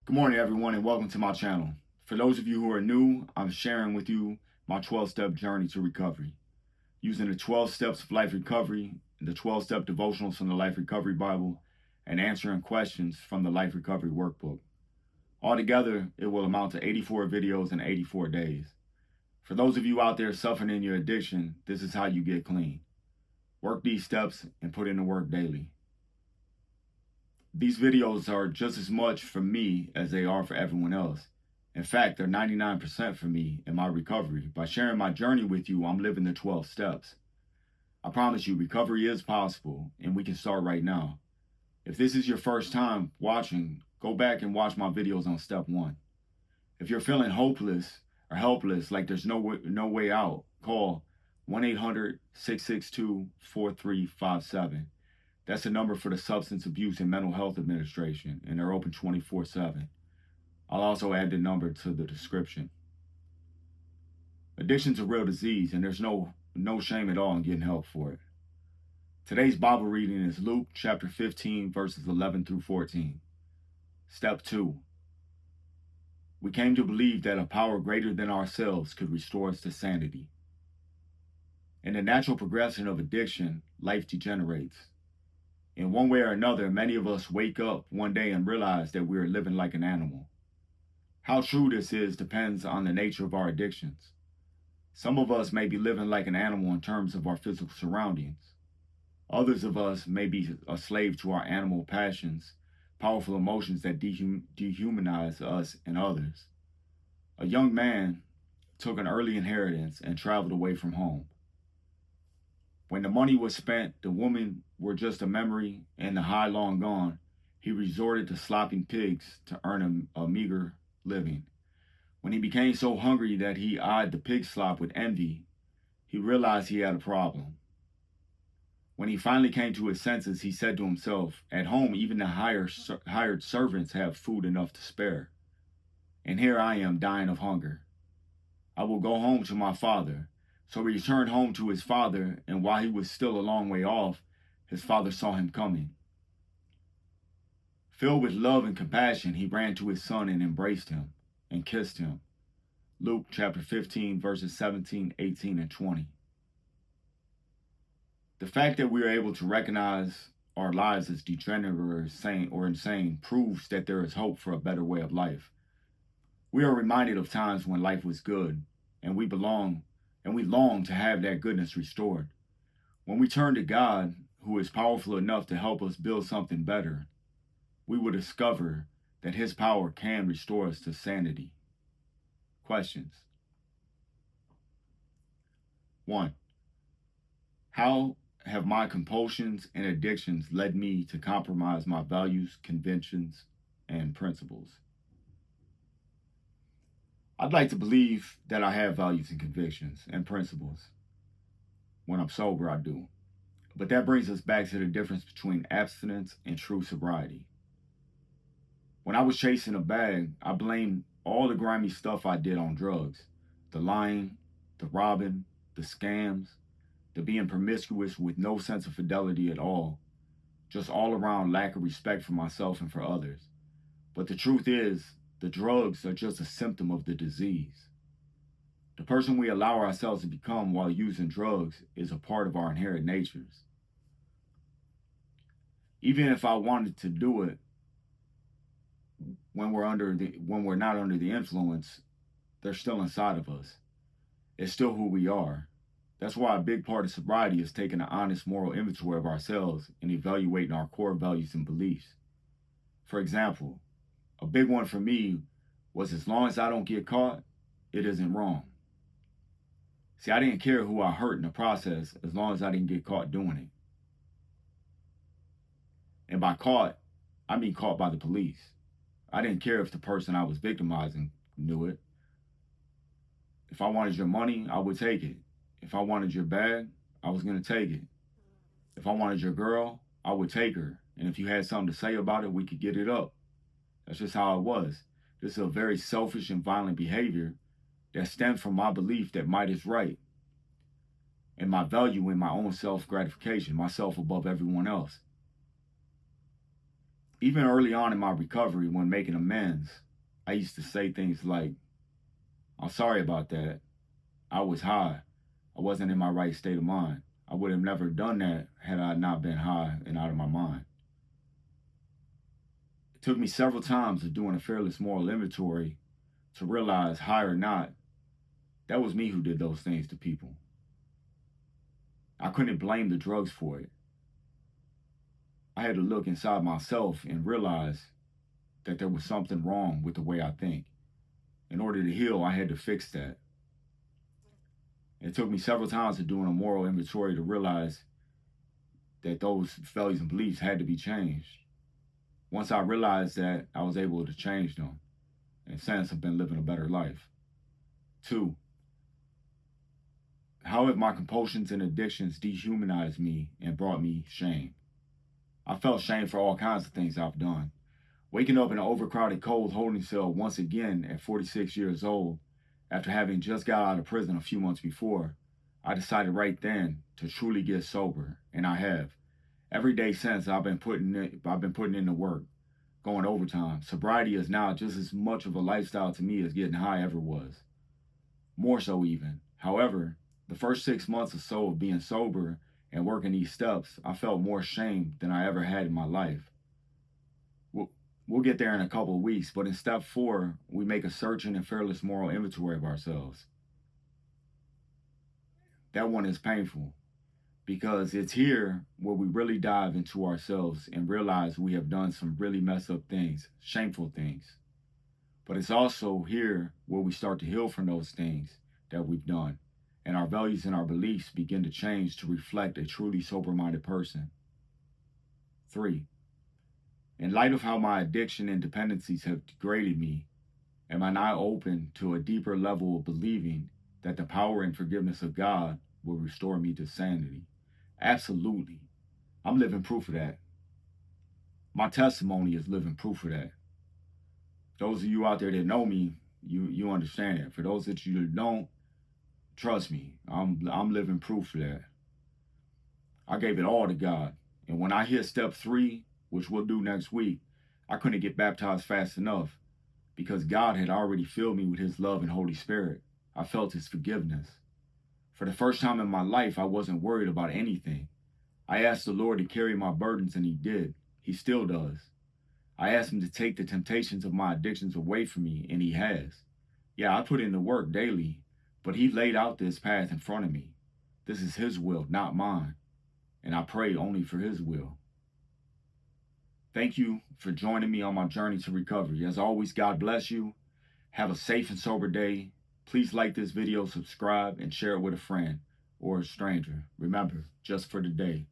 Good morning, everyone, and welcome to my channel. For those of you who are new, I'm sharing with you my 12-step journey to recovery. Using the 12 steps of life recovery, the 12-step devotionals from the Life Recovery Bible, and answering questions from the Life Recovery Workbook. Altogether, it will amount to 84 videos in 84 days. For those of you out there suffering in your addiction, this is how you get clean. Work these steps and put in the work daily. These videos are just as much for me as they are for everyone else. In fact, they're 99% for me in my recovery. By sharing my journey with you, I'm living the 12 steps. I promise you, recovery is possible, and we can start right now. If this is your first time watching, go back and watch my videos on step 1. If you're feeling hopeless or helpless, like there's no way out, call 1-800-662-4357. That's the number for the Substance Abuse and Mental Health Administration, and they're open 24/7. I'll also add the number to the description. Addiction's a real disease, and there's no shame at all in getting help for it. Today's Bible reading is Luke chapter 15, verses 11 through 14. Step 2. We came to believe that a power greater than ourselves could restore us to sanity. In the natural progression of addiction, life degenerates. In one way or another, many of us wake up one day and realize that we are living like an animal. How true this is depends on the nature of our addictions. Some of us may be living like an animal in terms of our physical surroundings. Others of us may be a slave to our animal passions, powerful emotions that dehumanize us and others. A young man took an early inheritance and traveled away from home. When the money was spent, the women were just a memory, and the high long gone, he resorted to slopping pigs to earn a meager living. When he became so hungry that he eyed the pig slop with envy, he realized he had a problem. When he finally came to his senses, he said to himself, "At home, even the hired servants have food enough to spare. And here I am dying of hunger. I will go home to my father." So he returned home to his father, and while he was still a long way off, his father saw him coming. Filled with love and compassion, he ran to his son and embraced him and kissed him. Luke chapter 15, verses 17, 18, and 20. The fact that we are able to recognize our lives as degenerate or insane proves that there is hope for a better way of life. We are reminded of times when life was good, and we long to have that goodness restored. When we turn to God, who is powerful enough to help us build something better, we will discover that his power can restore us to sanity. Questions. 1. How have my compulsions and addictions led me to compromise my values, convictions, and principles? I'd like to believe that I have values and convictions and principles. When I'm sober, I do. But that brings us back to the difference between abstinence and true sobriety. When I was chasing a bag, I blamed all the grimy stuff I did on drugs. The lying, the robbing, the scams, the being promiscuous with no sense of fidelity at all. Just all around lack of respect for myself and for others. But the truth is, the drugs are just a symptom of the disease. The person we allow ourselves to become while using drugs is a part of our inherent natures. Even if I wanted to do it when we're not under the influence, they're still inside of us. It's still who we are. That's why a big part of sobriety is taking an honest moral inventory of ourselves and evaluating our core values and beliefs. For example, a big one for me was, as long as I don't get caught, it isn't wrong. See, I didn't care who I hurt in the process as long as I didn't get caught doing it. And by caught, I mean caught by the police. I didn't care if the person I was victimizing knew it. If I wanted your money, I would take it. If I wanted your bag, I was going to take it. If I wanted your girl, I would take her. And if you had something to say about it, we could get it up. That's just how it was. This is a very selfish and violent behavior that stems from my belief that might is right, and my value in my own self-gratification, myself above everyone else. Even early on in my recovery, when making amends, I used to say things like, I'm sorry about that. I was high. I wasn't in my right state of mind. I would have never done that had I not been high and out of my mind. It took me several times of doing a fearless moral inventory to realize, high or not, that was me who did those things to people. I couldn't blame the drugs for it. I had to look inside myself and realize that there was something wrong with the way I think. In order to heal, I had to fix that. It took me several times of doing a moral inventory to realize that those values and beliefs had to be changed. Once I realized that, I was able to change them. And since I've been living a better life. 2, how have my compulsions and addictions dehumanized me and brought me shame? I felt shame for all kinds of things I've done. Waking up in an overcrowded, cold holding cell once again at 46 years old, after having just got out of prison a few months before, I decided right then to truly get sober, and I have. Every day since, I've been putting in the work, going overtime. Sobriety is now just as much of a lifestyle to me as getting high ever was. More so even. However, the first 6 months or so of being sober and working these steps, I felt more shame than I ever had in my life. We'll get there in a couple of weeks, but in step 4, we make a searching and fearless moral inventory of ourselves. That one is painful because it's here where we really dive into ourselves and realize we have done some really messed up things, shameful things. But it's also here where we start to heal from those things that we've done, and our values and our beliefs begin to change to reflect a truly sober-minded person. 3, in light of how my addiction and dependencies have degraded me, am I now open to a deeper level of believing that the power and forgiveness of God will restore me to sanity? Absolutely. I'm living proof of that. My testimony is living proof of that. Those of you out there that know me, you understand it. For those that you don't, trust me, I'm living proof of that. I gave it all to God. And when I hit step 3, which we'll do next week, I couldn't get baptized fast enough because God had already filled me with his love and Holy Spirit. I felt his forgiveness. For the first time in my life, I wasn't worried about anything. I asked the Lord to carry my burdens, and he did. He still does. I asked him to take the temptations of my addictions away from me, and he has. Yeah, I put in the work daily, but he laid out this path in front of me. This is his will, not mine, and I pray only for his will. Thank you for joining me on my journey to recovery. As always, God bless you. Have a safe and sober day. Please like this video, subscribe, and share it with a friend or a stranger. Remember, just for today.